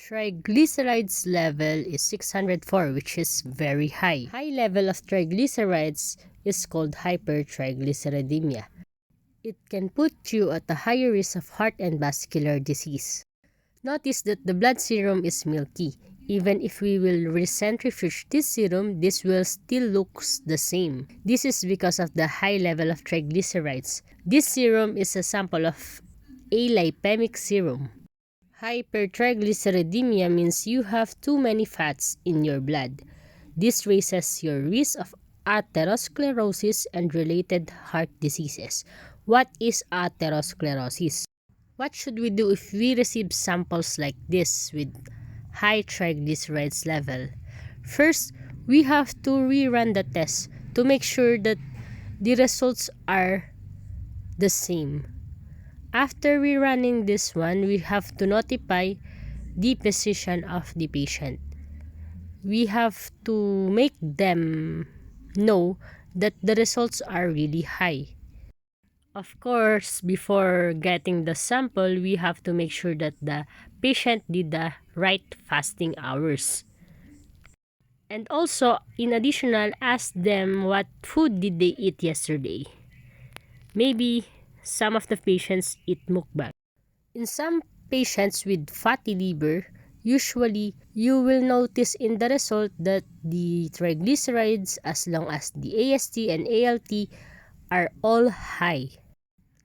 Triglycerides level is 604, which is very high. High level of triglycerides is called hypertriglyceridemia. It can put you at a higher risk of heart and vascular disease. Notice that the blood serum is milky. Even if we will recentrifuge this serum, this will still looks the same. This is because of the high level of triglycerides. This serum is a sample of alipemic serum. Hypertriglyceridemia means you have too many fats in your blood. This raises your risk of atherosclerosis and related heart diseases. What is atherosclerosis? What should we do if we receive samples like this with high triglycerides level? First, we have to rerun the test to make sure that the results are the same. After rerunning this one, we have to notify the physician of the patient. We have to make them know that the results are really high. Of course, before getting the sample, we have to make sure that the patient did the right fasting hours. And also, in additional, ask them what food did they eat yesterday. Maybe some of the patients eat mukbang. In some patients with fatty liver, usually you will notice in the result that the triglycerides as long as the AST and ALT are all high.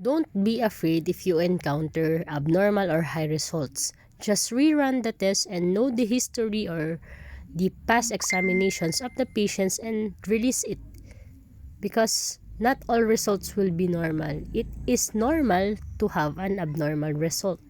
Don't be afraid if you encounter abnormal or high results. Just rerun the test and know the history or the past examinations of the patients and release it. Because not all results will be normal. It is normal to have an abnormal result.